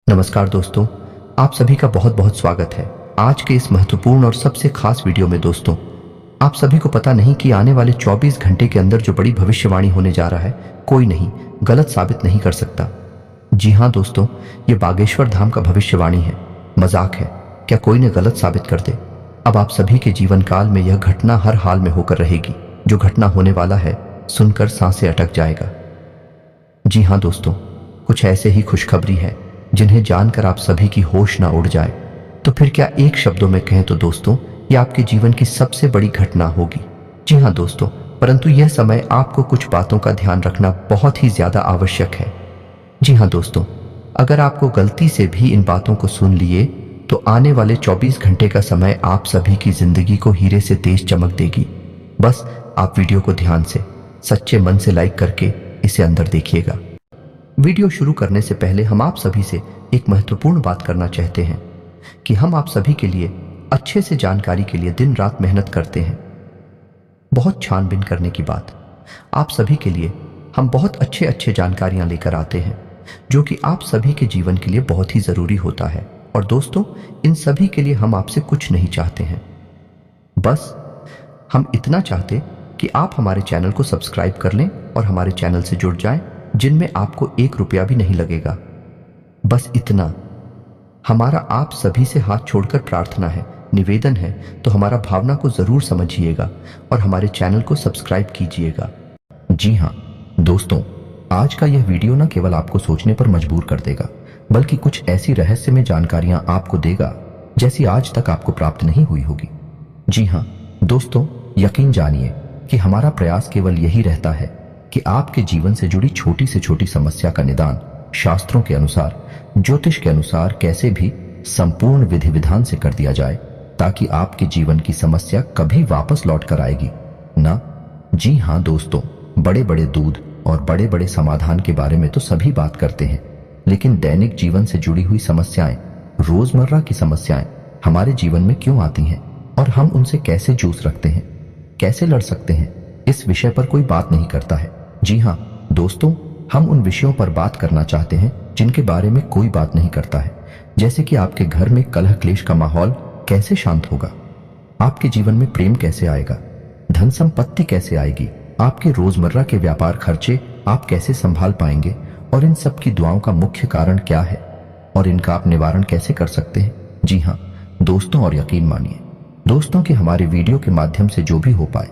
नमस्कार दोस्तों, आप सभी का बहुत बहुत स्वागत है आज के इस महत्वपूर्ण और सबसे खास वीडियो में। दोस्तों, आप सभी को पता नहीं कि आने वाले 24 घंटे के अंदर जो बड़ी भविष्यवाणी होने जा रहा है, कोई नहीं गलत साबित नहीं कर सकता। जी हाँ दोस्तों, ये बागेश्वर धाम का भविष्यवाणी है, मजाक है क्या कोई ने गलत साबित कर दे। अब आप सभी के जीवन काल में यह घटना हर हाल में होकर रहेगी। जो घटना होने वाला है, सुनकर सांसें अटक जाएगा। जी हाँ दोस्तों, कुछ ऐसे ही खुशखबरी है जिन्हें जानकर आप सभी की होश ना उड़ जाए। तो फिर क्या एक शब्दों में कहें तो दोस्तों, ये आपके जीवन की सबसे बड़ी घटना होगी। जी हाँ दोस्तों, परंतु यह समय आपको कुछ बातों का ध्यान रखना बहुत ही ज्यादा आवश्यक है। जी हाँ दोस्तों, अगर आपको गलती से भी इन बातों को सुन लिए तो आने वाले 24 घंटे का समय आप सभी की जिंदगी को हीरे से तेज चमक देगी। बस आप वीडियो को ध्यान से, सच्चे मन से लाइक करके इसे अंदर देखिएगा। वीडियो शुरू करने से पहले हम आप सभी से एक महत्वपूर्ण बात करना चाहते हैं कि हम आप सभी के लिए अच्छे से जानकारी के लिए दिन रात मेहनत करते हैं। बहुत छानबीन करने की बात, आप सभी के लिए हम बहुत अच्छे जानकारियां लेकर आते हैं जो कि आप सभी के जीवन के लिए बहुत ही जरूरी होता है। और दोस्तों, इन सभी के लिए हम आपसे कुछ नहीं चाहते हैं, बस हम इतना चाहते कि आप हमारे चैनल को सब्सक्राइब कर लें और हमारे चैनल से जुड़ जाएं, जिनमें आपको 1 रुपया भी नहीं लगेगा। बस इतना हमारा आप सभी से हाथ छोड़कर प्रार्थना है, निवेदन है, तो हमारा भावना को जरूर समझिएगा और हमारे चैनल को सब्सक्राइब कीजिएगा। जी हाँ दोस्तों, आज का यह वीडियो न केवल आपको सोचने पर मजबूर कर देगा, बल्कि कुछ ऐसी रहस्यमय जानकारियां आपको देगा जैसी आज तक आपको प्राप्त नहीं हुई होगी। जी हाँ दोस्तों, यकीन जानिए कि हमारा प्रयास केवल यही रहता है कि आपके जीवन से जुड़ी छोटी से छोटी समस्या का निदान शास्त्रों के अनुसार, ज्योतिष के अनुसार कैसे भी संपूर्ण विधि विधान से कर दिया जाए, ताकि आपके जीवन की समस्या कभी वापस लौट कर आएगी ना। जी हाँ दोस्तों, बड़े बड़े दूध और बड़े बड़े समाधान के बारे में तो सभी बात करते हैं, लेकिन दैनिक जीवन से जुड़ी हुई समस्याएं, रोजमर्रा की समस्याएं हमारे जीवन में क्यों आती हैं और हम उनसे कैसे जूझ रखते हैं, कैसे लड़ सकते हैं, इस विषय पर कोई बात नहीं करता है। जी हाँ दोस्तों, हम उन विषयों पर बात करना चाहते हैं जिनके बारे में कोई बात नहीं करता है। जैसे कि आपके घर में कलह क्लेश का माहौल कैसे शांत होगा, आपके जीवन में प्रेम कैसे आएगा, धन संपत्ति कैसे आएगी, आपके रोजमर्रा के व्यापार खर्चे आप कैसे संभाल पाएंगे, और इन सब की दुआओं का मुख्य कारण क्या है और इनका आप निवारण कैसे कर सकते हैं। जी हाँ दोस्तों, और यकीन मानिए दोस्तों कि हमारे वीडियो के माध्यम से जो भी हो पाए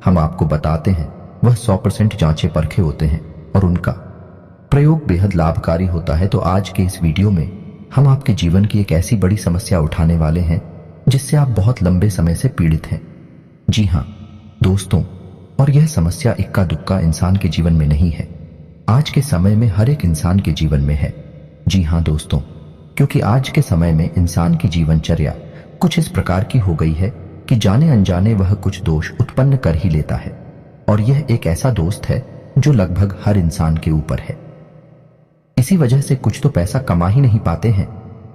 हम आपको बताते हैं वह 100% जांचे परखे होते हैं और उनका प्रयोग बेहद लाभकारी होता है। तो आज के इस वीडियो में हम आपके जीवन की एक ऐसी बड़ी समस्या उठाने वाले हैं जिससे आप बहुत लंबे समय से पीड़ित हैं। जी हाँ दोस्तों, और यह समस्या इक्का दुक्का इंसान के जीवन में नहीं है, आज के समय में हर एक इंसान के जीवन में है। जी हाँ दोस्तों, क्योंकि आज के समय में इंसान की जीवनचर्या कुछ इस प्रकार की हो गई है कि जाने अनजाने वह कुछ दोष उत्पन्न कर ही लेता है, और यह एक ऐसा दोस्त है जो लगभग हर इंसान के ऊपर है। इसी वजह से कुछ तो पैसा कमा ही नहीं पाते हैं,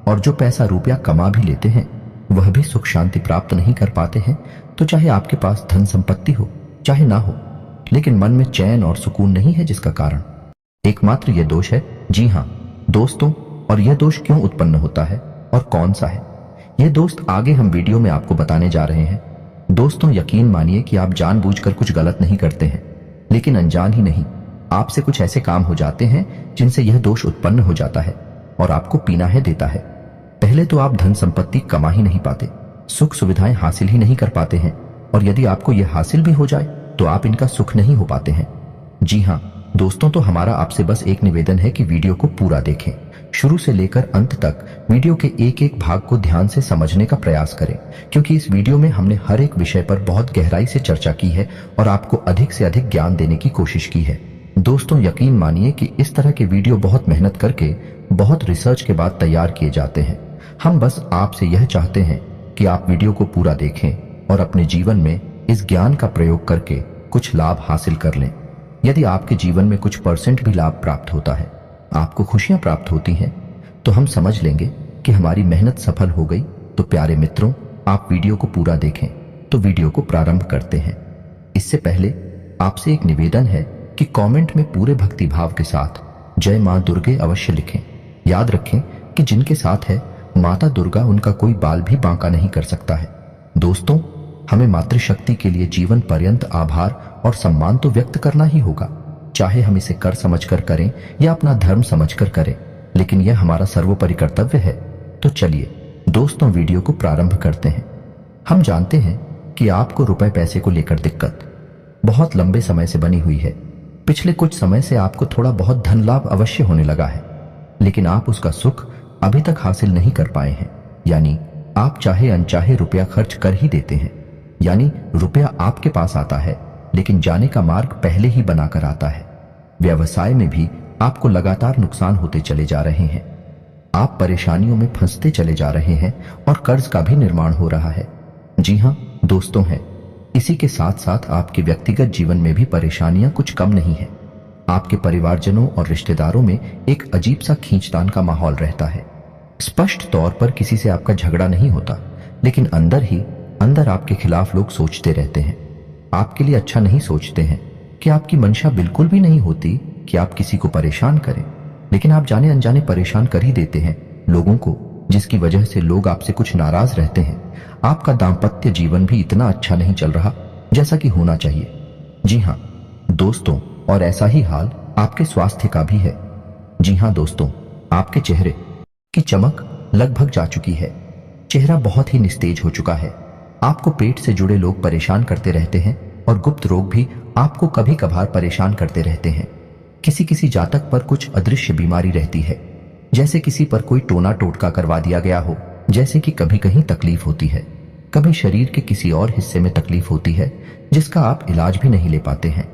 और जो पैसा रुपया कमा भी लेते हैं वह भी सुख शांति प्राप्त नहीं कर पाते हैं। तो चाहे आपके पास धन संपत्ति हो चाहे ना हो, लेकिन मन में चैन और सुकून नहीं है, जिसका कारण एकमात्र यह दोष है। जी हाँ दोस्तों, और यह दोष क्यों उत्पन्न होता है और कौन सा है, यह दोस्त आगे हम वीडियो में आपको बताने जा रहे हैं। दोस्तों, यकीन मानिए कि आप जानबूझकर कुछ गलत नहीं करते हैं, लेकिन अनजान ही नहीं आपसे कुछ ऐसे काम हो जाते हैं जिनसे यह दोष उत्पन्न हो जाता है और आपको पीना है देता है। पहले तो आप धन संपत्ति कमा ही नहीं पाते, सुख सुविधाएं हासिल ही नहीं कर पाते हैं, और यदि आपको यह हासिल भी हो जाए तो आप इनका सुख नहीं हो पाते हैं। जी हाँ दोस्तों, तो हमारा आपसे बस एक निवेदन है कि वीडियो को पूरा देखें, शुरू से लेकर अंत तक वीडियो के एक एक भाग को ध्यान से समझने का प्रयास करें, क्योंकि इस वीडियो में हमने हर एक विषय पर बहुत गहराई से चर्चा की है और आपको अधिक से अधिक ज्ञान देने की कोशिश की है। दोस्तों, यकीन मानिए कि इस तरह के वीडियो बहुत मेहनत करके, बहुत रिसर्च के बाद तैयार किए जाते हैं। हम बस आपसे यह चाहते हैं कि आप वीडियो को पूरा देखें और अपने जीवन में इस ज्ञान का प्रयोग करके कुछ लाभ हासिल कर लें। यदि आपके जीवन में कुछ % भी लाभ प्राप्त होता है, आपको खुशियां प्राप्त होती हैं, तो हम समझ लेंगे कि हमारी मेहनत सफल हो गई। तो प्यारे मित्रों, आप वीडियो को पूरा देखें। तो वीडियो को प्रारंभ करते हैं। इससे पहले आपसे एक निवेदन है कि कमेंट में पूरे भक्ति भाव के साथ जय मां दुर्गे अवश्य लिखें। याद रखें कि जिनके साथ है माता दुर्गा, उनका कोई बाल भी बांका नहीं कर सकता है। दोस्तों, हमें मातृशक्ति के लिए जीवन पर्यंत आभार और सम्मान तो व्यक्त करना ही होगा, चाहे हम इसे कर समझकर करें या अपना धर्म समझकर करें, लेकिन यह हमारा सर्वोपरि कर्तव्य है। तो चलिए दोस्तों, वीडियो को प्रारंभ करते हैं। हम जानते हैं कि आपको रुपए पैसे को लेकर दिक्कत बहुत लंबे समय से बनी हुई है। पिछले कुछ समय से आपको थोड़ा बहुत धन लाभ अवश्य होने लगा है, लेकिन आप उसका सुख अभी तक हासिल नहीं कर पाए हैं। यानी आप चाहे अनचाहे रुपया खर्च कर ही देते हैं। यानी रुपया आपके पास आता है, लेकिन जाने का मार्ग पहले ही बनाकर आता है। व्यवसाय में भी आपको लगातार नुकसान होते चले जा रहे हैं। आप परेशानियों में फंसते चले जा रहे हैं और कर्ज का भी निर्माण हो रहा है। जी हाँ दोस्तों, है। इसी के साथ साथ आपके व्यक्तिगत जीवन में भी परेशानियां कुछ कम नहीं है। आपके परिवारजनों और रिश्तेदारों में एक अजीब सा खींचतान का माहौल रहता है। स्पष्ट तौर पर किसी से आपका झगड़ा नहीं होता, लेकिन अंदर ही अंदर आपके खिलाफ लोग सोचते रहते हैं, आपके लिए अच्छा नहीं सोचते हैं। कि आपकी मंशा बिल्कुल भी नहीं होती कि आप किसी को परेशान करें, लेकिन आप जाने अनजाने परेशान कर ही देते हैं लोगों को, जिसकी वजह से लोग आपसे कुछ नाराज रहते हैं। आपका दाम्पत्य जीवन भी इतना अच्छा नहीं चल रहा जैसा कि होना चाहिए। जी हाँ दोस्तों, और ऐसा ही हाल आपके स्वास्थ्य का भी है। जी हाँ दोस्तों, आपके चेहरे की चमक लगभग जा चुकी है। चेहरा बहुत ही निस्तेज हो चुका है। आपको पेट से जुड़े लोग परेशान करते रहते हैं और गुप्त रोग भी आपको कभी कभार परेशान करते रहते हैं। किसी किसी जातक पर कुछ अदृश्य बीमारी रहती है, जैसे किसी पर कोई टोना टोटका करवा दिया गया हो। जैसे कि कभी कहीं तकलीफ होती है, कभी शरीर के किसी और हिस्से में तकलीफ होती है, जिसका आप इलाज भी नहीं ले पाते हैं,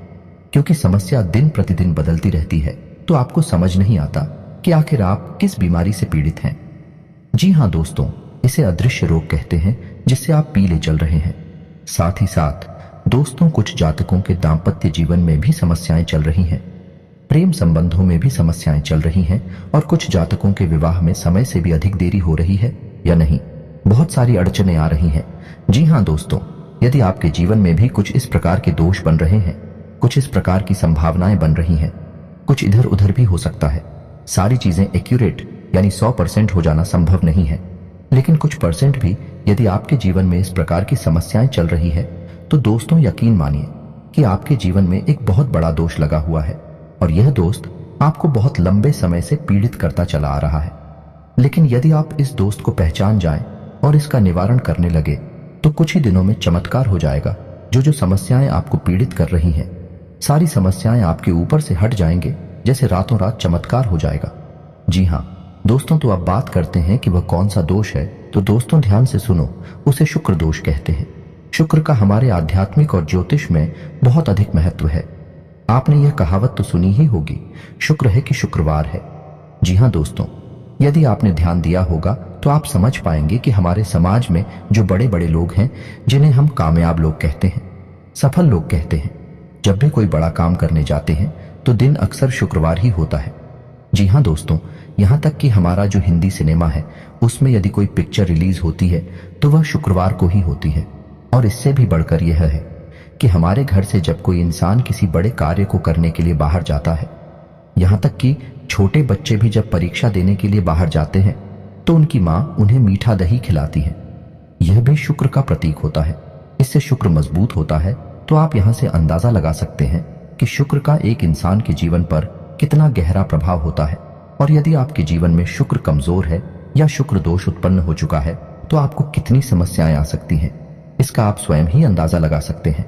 क्योंकि समस्या दिन प्रतिदिन बदलती रहती है। तो आपको समझ नहीं आता कि आखिर आप किस बीमारी से पीड़ित हैं। जी हाँ दोस्तों, इसे अदृश्य रोग कहते हैं, जिससे आप पीले चल रहे हैं। साथ ही साथ दोस्तों, कुछ जातकों के दाम्पत्य जीवन में भी समस्याएं चल रही हैं, प्रेम संबंधों में भी समस्याएं चल रही हैं, और कुछ जातकों के विवाह में समय से भी अधिक देरी हो रही है या नहीं, बहुत सारी अड़चनें आ रही हैं। जी हाँ दोस्तों, यदि आपके जीवन में भी कुछ इस प्रकार के दोष बन रहे हैं, कुछ इस प्रकार की संभावनाएं बन रही हैं, कुछ इधर उधर भी हो सकता है। सारी चीजें एक्यूरेट यानी 100% हो जाना संभव नहीं है, लेकिन कुछ परसेंट भी यदि आपके जीवन में इस प्रकार की समस्याएं चल रही है, तो दोस्तों यकीन मानिए कि आपके जीवन में एक बहुत बड़ा दोष लगा हुआ है, और यह दोस्त आपको बहुत लंबे समय से पीड़ित करता चला आ रहा है। लेकिन यदि आप इस दोस्त को पहचान जाएं और इसका निवारण करने लगे, तो कुछ ही दिनों में चमत्कार हो जाएगा। जो समस्याएं आपको पीड़ित कर रही हैं, सारी समस्याएं आपके ऊपर से हट जाएंगे, जैसे रातों रात चमत्कार हो जाएगा। जी हाँ दोस्तों, तो अब बात करते हैं कि वह कौन सा दोष है। तो दोस्तों ध्यान से सुनो, उसे शुक्र दोष कहते हैं। शुक्र का हमारे आध्यात्मिक और ज्योतिष में बहुत अधिक महत्व है। आपने यह कहावत तो सुनी ही होगी, शुक्र है कि शुक्रवार है। जी हाँ दोस्तों, यदि आपने ध्यान दिया होगा तो आप समझ पाएंगे कि हमारे समाज में जो बड़े बड़े लोग हैं, जिन्हें हम कामयाब लोग कहते हैं, सफल लोग कहते हैं, जब भी कोई बड़ा काम करने जाते हैं तो दिन अक्सर शुक्रवार ही होता है। जी हाँ दोस्तों, यहाँ तक कि हमारा जो हिंदी सिनेमा है, उसमें यदि कोई पिक्चर रिलीज होती है तो वह शुक्रवार को ही होती है। और इससे भी बढ़कर यह है कि हमारे घर से जब कोई इंसान किसी बड़े कार्य को करने के लिए बाहर जाता है, यहाँ तक कि छोटे बच्चे भी जब परीक्षा देने के लिए बाहर जाते हैं, तो उनकी माँ उन्हें मीठा दही खिलाती है। यह भी शुक्र का प्रतीक होता है। इससे शुक्र मजबूत होता है। तो आप यहाँ से अंदाजा लगा सकते हैं कि शुक्र का एक इंसान के जीवन पर कितना गहरा प्रभाव होता है। और यदि आपके जीवन में शुक्र कमजोर है या शुक्र दोष उत्पन्न हो चुका है, तो आपको कितनी समस्याएं आ सकती हैं, इसका आप स्वयं ही अंदाजा लगा सकते हैं।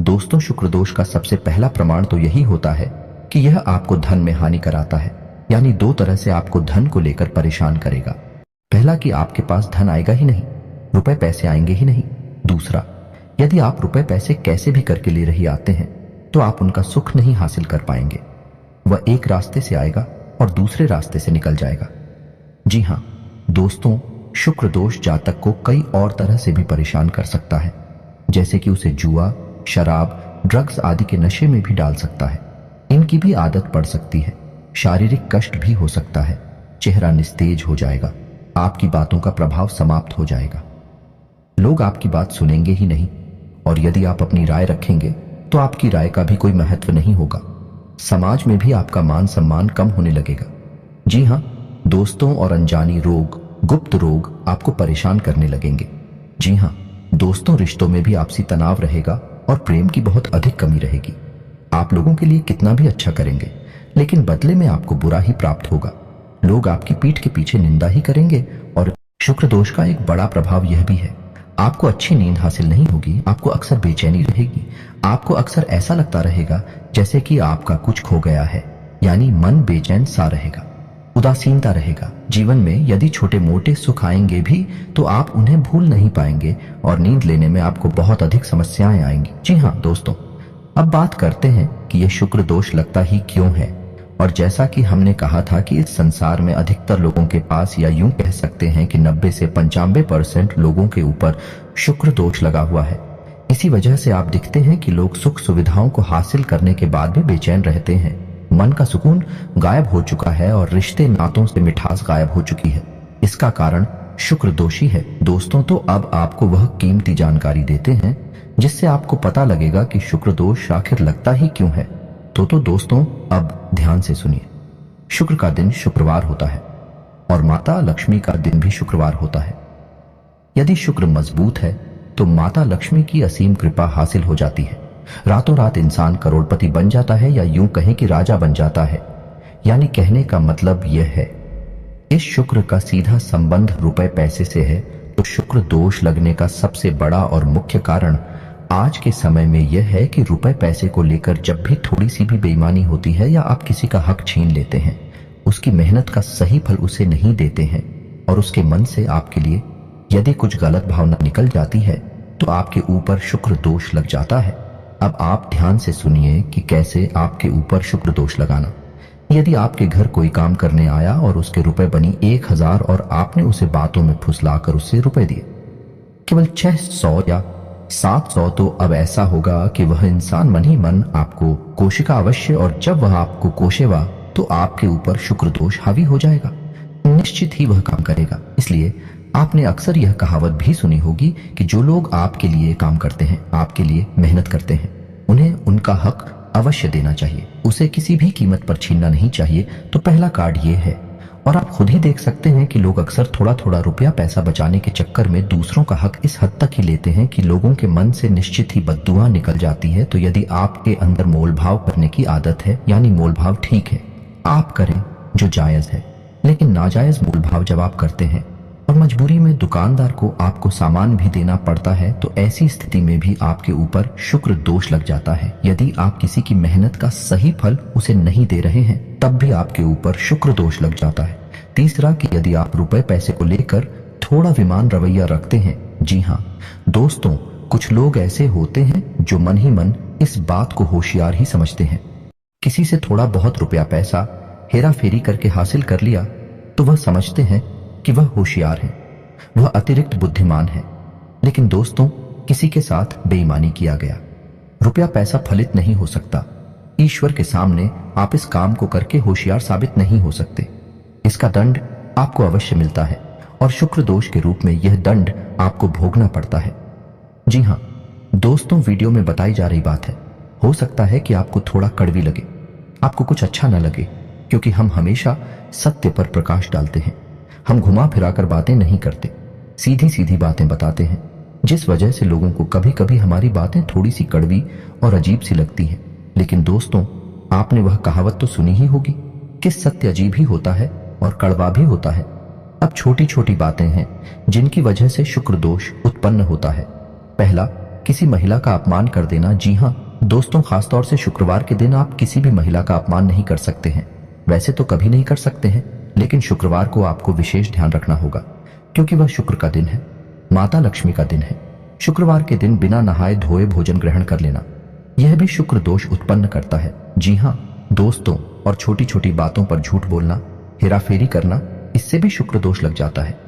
दोस्तों, शुक्र दोष का सबसे पहला प्रमाण तो यही होता है कि यह आपको धन में हानि कराता है। यानी दो तरह से आपको धन को लेकर परेशान करेगा। पहला कि आपके पास धन आएगा ही नहीं, रुपए पैसे आएंगे ही नहीं। दूसरा, यदि आप रुपए पैसे कैसे भी करके ले रही आते हैं, तो आप उनका सुख नहीं हासिल कर पाएंगे। वह एक रास्ते से आएगा और दूसरे रास्ते से निकल जाएगा। जी हाँ दोस्तों, शुक्र दोष जातक को कई और तरह से भी परेशान कर सकता है, जैसे कि उसे जुआ, शराब, ड्रग्स आदि के नशे में भी डाल सकता है। इनकी भी आदत पड़ सकती है। शारीरिक कष्ट भी हो सकता है। चेहरा निस्तेज हो जाएगा। आपकी बातों का प्रभाव समाप्त हो जाएगा। लोग आपकी बात सुनेंगे ही नहीं, और यदि आप अपनी राय रखेंगे तो आपकी राय का भी कोई महत्व नहीं होगा। समाज में भी आपका मान सम्मान कम होने लगेगा। जी हाँ दोस्तों और अनजानी रोग, गुप्त रोग आपको परेशान करने लगेंगे। जी हाँ दोस्तों, रिश्तों में भी आपसी तनाव रहेगा और प्रेम की बहुत अधिक कमी रहेगी। आप लोगों के लिए कितना भी अच्छा करेंगे लेकिन बदले में आपको बुरा ही प्राप्त होगा। लोग आपकी पीठ के पीछे निंदा ही करेंगे। और शुक्र दोष का एक बड़ा प्रभाव यह भी है, आपको अच्छी नींद हासिल नहीं होगी, आपको अक्सर बेचैनी रहेगी, आपको अक्सर ऐसा लगता रहेगा जैसे कि आपका कुछ खो गया है, यानी मन बेचैन सा रहेगा, उदासीनता रहेगा। जीवन में यदि छोटे मोटे सुख आएंगे भी तो आप उन्हें भूल नहीं पाएंगे और नींद लेने में आपको बहुत अधिक समस्याएं आएंगी। जी हाँ दोस्तों, अब बात करते हैं कि यह शुक्र दोष लगता ही क्यों है। और जैसा कि हमने कहा था कि इस संसार में अधिकतर लोगों के पास, या यूं कह सकते हैं कि 90 से 95% लोगों के ऊपर शुक्र दोष लगा हुआ है। इसी वजह से आप दिखते हैं कि लोग सुख सुविधाओं को हासिल करने के बाद भी बेचैन रहते हैं, मन का सुकून गायब हो चुका है और रिश्ते नातों से मिठास गायब हो चुकी है। इसका कारण शुक्र दोषी है। दोस्तों तो अब आपको वह कीमती जानकारी देते हैं जिससे आपको पता लगेगा कि शुक्र दोष आखिर लगता ही क्यों है। तो दोस्तों अब ध्यान से सुनिए। शुक्र का दिन शुक्रवार होता है और माता लक्ष्मी का दिन भी शुक्रवार होता है। यदि शुक्र मजबूत है तो माता लक्ष्मी की असीम कृपा हासिल हो जाती है। रातों रात इंसान करोड़पति बन जाता है, या यूं कहें कि राजा बन जाता है। यानी कहने का मतलब यह है, इस शुक्र का सीधा संबंध रुपए पैसे से है। तो शुक्र दोष लगने का सबसे बड़ा और मुख्य कारण आज के समय में यह है कि रुपए पैसे को लेकर जब भी थोड़ी सी भी बेईमानी होती है या आप किसी का हक छीन लेते हैं, उसकी मेहनत का सही फल उसे नहीं देते हैं और उसके मन से आपके लिए यदि कुछ गलत भावना निकल जाती है तो आपके ऊपर शुक्र दोष लग जाता है। अब आप ध्यान से सुनिए कि कैसे आपके ऊपर शुक्र दोष लगाना। यदि आपके घर कोई काम करने आया और उसके रुपए बनी 1000 और आपने उसे बातों में फुसलाकर उससे रुपए दिए केवल 600 या 700, तो अब ऐसा होगा कि वह इंसान मन ही मन आपको कोशिका अवश्य, और जब वह आपको कोशेगा तो आपके ऊपर शुक्र दोष हावी हो जाएगा, निश्चित ही वह काम करेगा। इसलिए आपने अक्सर यह कहावत भी सुनी होगी कि जो लोग आपके लिए काम करते हैं, आपके लिए मेहनत करते हैं, उन्हें उनका हक अवश्य देना चाहिए, उसे किसी भी कीमत पर छीनना नहीं चाहिए। तो पहला कार्ड ये है। और आप खुद ही देख सकते हैं कि लोग अक्सर थोड़ा थोड़ा रुपया पैसा बचाने के चक्कर में दूसरों का हक इस हद तक ही लेते हैं कि लोगों के मन से निश्चित ही बद्दुआ निकल जाती है। तो यदि आपके अंदर मोलभाव करने की आदत है, यानी मोलभाव ठीक है, आप करें जो जायज है, लेकिन नाजायज मोलभाव जब आप करते हैं और मजबूरी में दुकानदार को आपको सामान भी देना पड़ता है, तो ऐसी स्थिति में भी आपके ऊपर शुक्र दोष लग जाता है। यदि आप किसी की मेहनत का सही फल उसे नहीं दे रहे हैं तब भी आपके ऊपर शुक्र दोष लग जाता है। तीसरा कि यदि आप रुपए पैसे को लेकर थोड़ा विमान रवैया रखते हैं। जी हाँ दोस्तों, कुछ लोग ऐसे होते हैं जो मन ही मन इस बात को होशियार ही समझते हैं। किसी से थोड़ा बहुत रुपया पैसा हेरा फेरी करके हासिल कर लिया तो वह समझते हैं कि वह होशियार है, वह अतिरिक्त बुद्धिमान है। लेकिन दोस्तों, किसी के साथ बेईमानी किया गया, रुपया पैसा फलित नहीं हो सकता। ईश्वर के सामने आप इस काम को करके होशियार साबित नहीं हो सकते। इसका दंड आपको अवश्य मिलता है और शुक्र दोष के रूप में यह दंड आपको भोगना पड़ता है। जी हाँ दोस्तों, वीडियो में बताई जा रही बात है। हो सकता है कि आपको थोड़ा कड़वी लगे, आपको कुछ अच्छा न लगे, क्योंकि हम हमेशा सत्य पर प्रकाश डालते हैं। हम घुमा फिराकर बातें नहीं करते, सीधी सीधी बातें बताते हैं, जिस वजह से लोगों को कभी कभी हमारी बातें थोड़ी सी कड़वी और अजीब सी लगती हैं। लेकिन दोस्तों, आपने वह कहावत तो सुनी ही होगी कि सत्य अजीब ही होता है और कड़वा भी होता है। अब छोटी छोटी बातें हैं जिनकी वजह से शुक्र दोष उत्पन्न होता है। पहला, किसी महिला का अपमान कर देना। जी हाँ दोस्तों, खासतौर से शुक्रवार के दिन आप किसी भी महिला का अपमान नहीं कर सकते हैं। वैसे तो कभी नहीं कर सकते हैं, लेकिन शुक्रवार को आपको विशेष ध्यान रखना होगा, क्योंकि वह शुक्र का दिन है, माता लक्ष्मी का दिन है। शुक्रवार के दिन बिना नहाए धोए भोजन ग्रहण कर लेना, यह भी शुक्र दोष उत्पन्न करता है। जी हाँ दोस्तों, और छोटी छोटी बातों पर झूठ बोलना, हेराफेरी करना, इससे भी शुक्र दोष लग जाता है।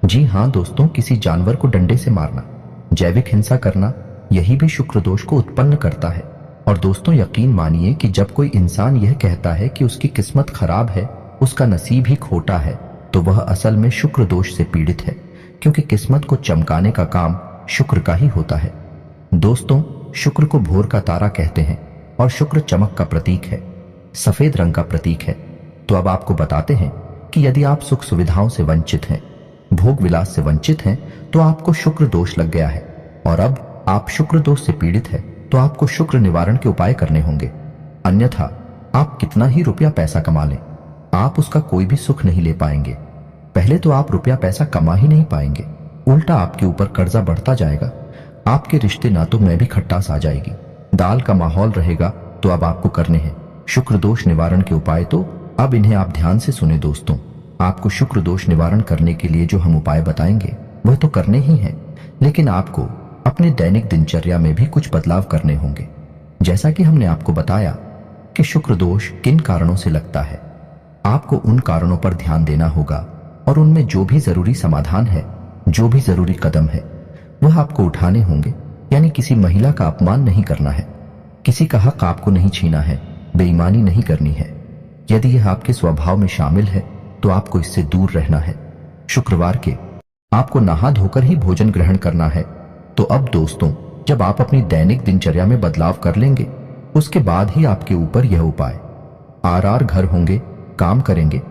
जी हाँ दोस्तों, किसी जानवर को डंडे से मारना, जैविक हिंसा करना, यही भी शुक्र दोष को उत्पन्न करता है। और दोस्तों, यकीन मानिए कि जब कोई इंसान यह कहता है कि उसकी किस्मत खराब है, उसका नसीब ही खोटा है, तो वह असल में शुक्र दोष से पीड़ित है, क्योंकि किस्मत को चमकाने का काम शुक्र का ही होता है। दोस्तों, शुक्र को भोर का तारा कहते हैं और शुक्र चमक का प्रतीक है, सफेद रंग का प्रतीक है। तो अब आपको बताते हैं कि यदि आप सुख सुविधाओं से वंचित हैं, भोग विलास से वंचित हैं, तो आपको शुक्र दोष लग गया है। और अब आप शुक्र दोष से पीड़ित है तो आपको शुक्र निवारण के उपाय करने होंगे। अन्यथा आप कितना ही रुपया पैसा कमा लें, आप उसका कोई भी सुख नहीं ले पाएंगे। पहले तो आप रुपया पैसा कमा ही नहीं पाएंगे, उल्टा आपके ऊपर कर्जा बढ़ता जाएगा। आपके रिश्ते नातों में भी खट्टास आ जाएगी। दाल का माहौल रहेगा तो अब आपको करने हैं शुक्र दोष निवारण के उपाय। तो अब इन्हें आप ध्यान से सुने दोस्तों। आपको शुक्र दोष निवारण करने के लिए जो हम उपाय बताएंगे वह तो करने ही हैं, लेकिन आपको अपने दैनिक दिनचर्या में भी कुछ बदलाव करने होंगे। जैसा कि हमने आपको बताया कि शुक्र दोष किन कारणों से लगता है, आपको उन कारणों पर ध्यान देना होगा और उनमें जो भी जरूरी समाधान है, जो भी जरूरी कदम है, वह आपको उठाने होंगे। यानी किसी महिला का अपमान नहीं करना है, किसी का हक आपको नहीं छीना है, बेईमानी नहीं करनी है। यदि यह आपके स्वभाव में शामिल है तो आपको इससे दूर रहना है। शुक्रवार के आपको नहा धोकर ही भोजन ग्रहण करना है। तो अब दोस्तों, जब आप अपनी दैनिक दिनचर्या में बदलाव कर लेंगे, उसके बाद ही आपके ऊपर यह उपाय आर घर होंगे, काम करेंगे।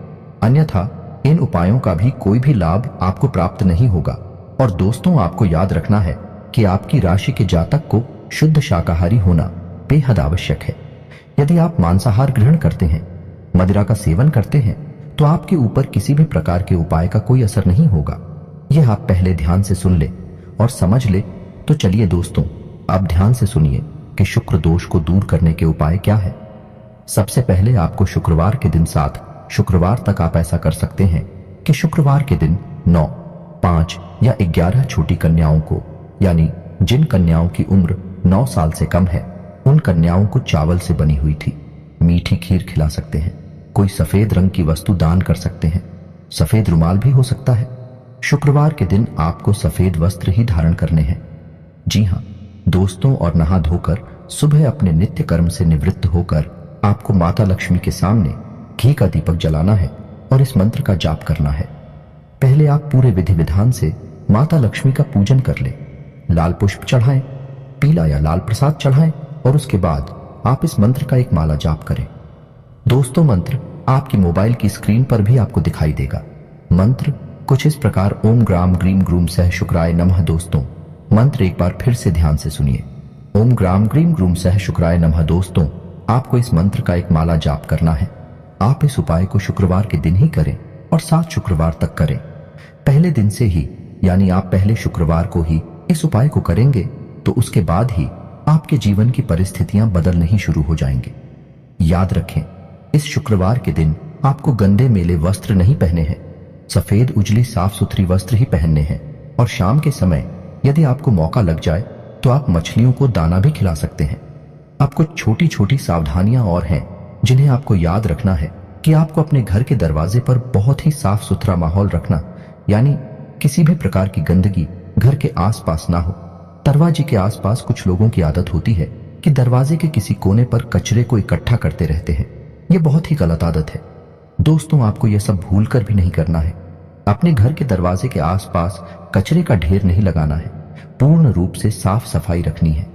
अन्यथा इन उपायों का भी कोई भी लाभ आपको प्राप्त नहीं होगा। और दोस्तों, आपको याद रखना है कि आपकी राशि के जातक को शुद्ध शाकाहारी होना बेहद आवश्यक है। यदि आप मांसाहार ग्रहण करते हैं, मदिरा का सेवन करते हैं, तो आपके ऊपर किसी भी प्रकार के उपाय का कोई असर नहीं होगा। यह आप पहले ध्यान से सुन ले और समझ ले। तो चलिए दोस्तों, अब ध्यान से सुनिए कि शुक्र दोष को दूर करने के उपाय क्या है। सबसे पहले आपको शुक्रवार के दिन 7 शुक्रवार तक आप ऐसा कर सकते हैं कि शुक्रवार के दिन 9, 5 या 11 छोटी कन्याओं को, यानी जिन कन्याओं की उम्र 9 साल से कम है, उन कन्याओं को चावल से बनी हुई थी मीठी खीर खिला सकते हैं। कोई सफेद रंग की वस्तु दान कर सकते हैं, सफेद रुमाल भी हो सकता है। शुक्रवार के दिन आपको सफेद वस्त्र ही धारण करने हैं। जी हाँ दोस्तों, और नहा धोकर सुबह अपने नित्य कर्म से निवृत्त होकर आपको माता लक्ष्मी के सामने घी का दीपक जलाना है और इस मंत्र का जाप करना है। पहले आप पूरे विधि विधान से माता लक्ष्मी का पूजन कर ले, लाल पुष्प चढ़ाएं, पीला या लाल प्रसाद चढ़ाएं और उसके बाद आप इस मंत्र का एक माला जाप करें। दोस्तों, मंत्र आपकी मोबाइल की स्क्रीन पर भी आपको दिखाई देगा। मंत्र कुछ इस प्रकार ओम ग्राम ग्रीम ग्रूम सह शुक्राय नमः। दोस्तों, मंत्र एक बार फिर से ध्यान से सुनिए। ओम ग्राम ग्रीम ग्रूम सह शुक्राय नमः। दोस्तों, आपको इस मंत्र का एक माला जाप करना है। आप इस उपाय को शुक्रवार के दिन ही करें और 7 शुक्रवार तक करें। पहले दिन से ही, यानी आप पहले शुक्रवार को ही इस उपाय को करेंगे तो उसके बाद ही आपके जीवन की परिस्थितियां बदलने ही शुरू हो जाएंगे। याद रखें, इस शुक्रवार के दिन आपको गंदे मेले वस्त्र नहीं पहने हैं, सफेद उजली साफ सुथरी वस्त्र ही पहनने हैं। और शाम के समय यदि आपको मौका लग जाए तो आप मछलियों को दाना भी खिला सकते हैं। अब कुछ छोटी छोटी सावधानियां और हैं जिन्हें आपको याद रखना है कि आपको अपने घर के दरवाजे पर बहुत ही साफ सुथरा माहौल रखना, यानी किसी भी प्रकार की गंदगी घर के आसपास ना हो। दरवाजे के आसपास कुछ लोगों की आदत होती है कि दरवाजे के किसी कोने पर कचरे को इकट्ठा करते रहते हैं। यह बहुत ही गलत आदत है। दोस्तों, आपको यह सब भूलकर भी नहीं करना है। अपने घर के दरवाजे के आसपास कचरे का ढेर नहीं लगाना है, पूर्ण रूप से साफ सफाई रखनी है।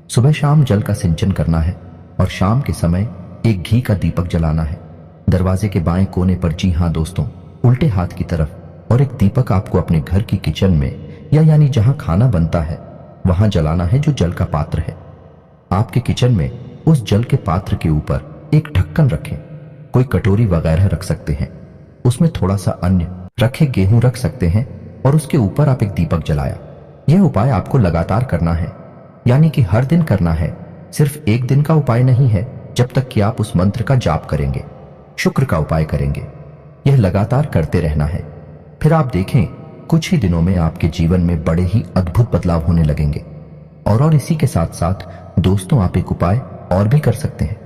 सुबह शाम जल का सिंचन करना है और शाम के समय एक घी का दीपक जलाना है दरवाजे के बाएं कोने पर। जी हाँ दोस्तों, उल्टे हाथ की तरफ। और एक दीपक आपको अपने घर की किचन में, या यानी जहां खाना बनता है वहां जलाना है, जो जल का पात्र है। आपके किचन में उस जल के पात्र के ऊपर एक ढक्कन रखें। कोई कटोरी वगैरह रख सकते हैं, उसमें थोड़ा सा अन्न रखे, गेहूं रख सकते हैं और उसके ऊपर आप एक दीपक जलाया। यह उपाय आपको लगातार करना है, यानी कि हर दिन करना है। सिर्फ एक दिन का उपाय नहीं है, जब तक कि आप उस मंत्र का जाप करेंगे, शुक्र का उपाय करेंगे। यह लगातार करते रहना है। फिर आप देखें, कुछ ही दिनों में आपके जीवन में बड़े ही अद्भुत बदलाव होने लगेंगे। और इसी के साथ साथ दोस्तों, आप एक उपाय और भी कर सकते हैं।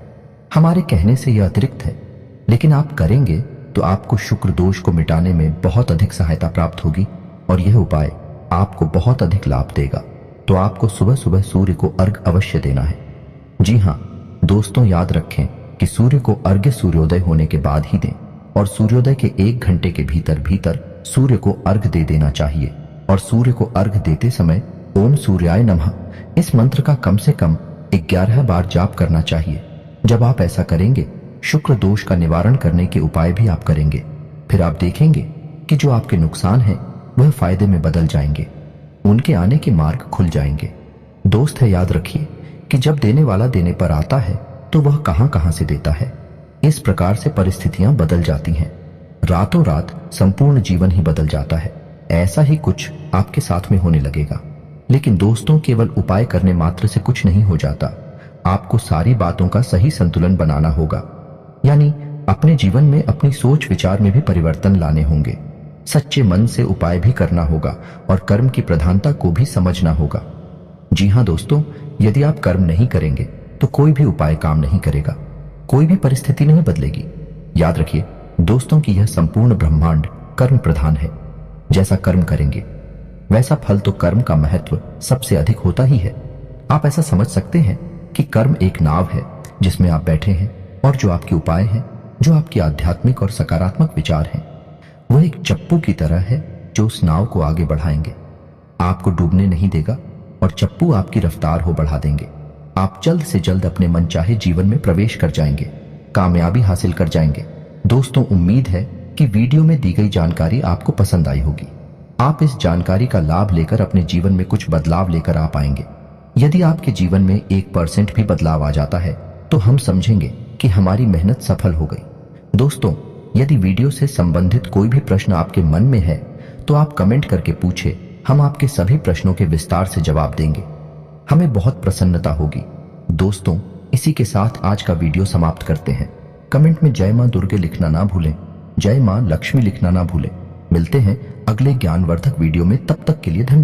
हमारे कहने से यह अतिरिक्त है, लेकिन आप करेंगे तो आपको शुक्र दोष को मिटाने में बहुत अधिक सहायता प्राप्त होगी और यह उपाय आपको बहुत अधिक लाभ देगा। तो आपको सुबह सुबह सूर्य को अर्घ्य अवश्य देना है। जी हाँ दोस्तों, याद रखें कि सूर्य को अर्घ्य सूर्योदय होने के बाद ही दें और सूर्योदय के 1 घंटे के भीतर भीतर सूर्य को अर्घ्य दे देना चाहिए। और सूर्य को अर्घ्य देते समय ओम सूर्याय नमः इस मंत्र का कम से कम 11 बार जाप करना चाहिए। जब आप ऐसा करेंगे, शुक्र दोष का निवारण करने के उपाय भी आप करेंगे, फिर आप देखेंगे कि जो आपके नुकसान हैं वह फायदे में बदल जाएंगे, उनके आने के मार्ग खुल जाएंगे। दोस्त है, याद रखिए कि जब देने वाला देने पर आता है तो वह कहां कहां से देता है। इस प्रकार से परिस्थितियां बदल जाती हैं, रातों रात संपूर्ण जीवन ही बदल जाता है। ऐसा ही कुछ आपके साथ में होने लगेगा। लेकिन दोस्तों, केवल उपाय करने मात्र से कुछ नहीं हो जाता। आपको सारी बातों का सही संतुलन बनाना होगा, यानी अपने जीवन में अपनी सोच विचार में भी परिवर्तन लाने होंगे। सच्चे मन से उपाय भी करना होगा और कर्म की प्रधानता को भी समझना होगा। जी हाँ दोस्तों, यदि आप कर्म नहीं करेंगे तो कोई भी उपाय काम नहीं करेगा, कोई भी परिस्थिति नहीं बदलेगी। याद रखिए दोस्तों कि यह संपूर्ण ब्रह्मांड कर्म प्रधान है। जैसा कर्म करेंगे वैसा फल, तो कर्म का महत्व सबसे अधिक होता ही है। आप ऐसा समझ सकते हैं कि कर्म एक नाव है जिसमें आप बैठे हैं, और जो आपके उपाय हैं, जो आपके आध्यात्मिक और सकारात्मक विचार हैं, वह एक चप्पू की तरह है जो उस नाव को आगे बढ़ाएंगे, आपको डूबने नहीं देगा, और चप्पू आपकी रफ्तार हो बढ़ा देंगे। आप जल्द से जल्द अपने मनचाहे जीवन में प्रवेश कर जाएंगे, कामयाबी हासिल कर जाएंगे। दोस्तों, उम्मीद है कि वीडियो में दी गई जानकारी आपको पसंद आई होगी। आप इस जानकारी का लाभ लेकर अपने जीवन में कुछ बदलाव लेकर आ पाएंगे। यदि आपके जीवन में 1% भी बदलाव आ जाता है तो हम समझेंगे कि हमारी मेहनत सफल हो गई। दोस्तों, यदि वीडियो से संबंधित कोई भी प्रश्न आपके मन में है तो आप कमेंट करके पूछे, हम आपके सभी प्रश्नों के विस्तार से जवाब देंगे। हमें बहुत प्रसन्नता होगी। दोस्तों, इसी के साथ आज का वीडियो समाप्त करते हैं। कमेंट में जय मां दुर्गे लिखना ना भूलें, जय मां लक्ष्मी लिखना ना भूलें। मिलते हैं अगले ज्ञानवर्धक वीडियो में, तब तक के लिए धन्यवाद।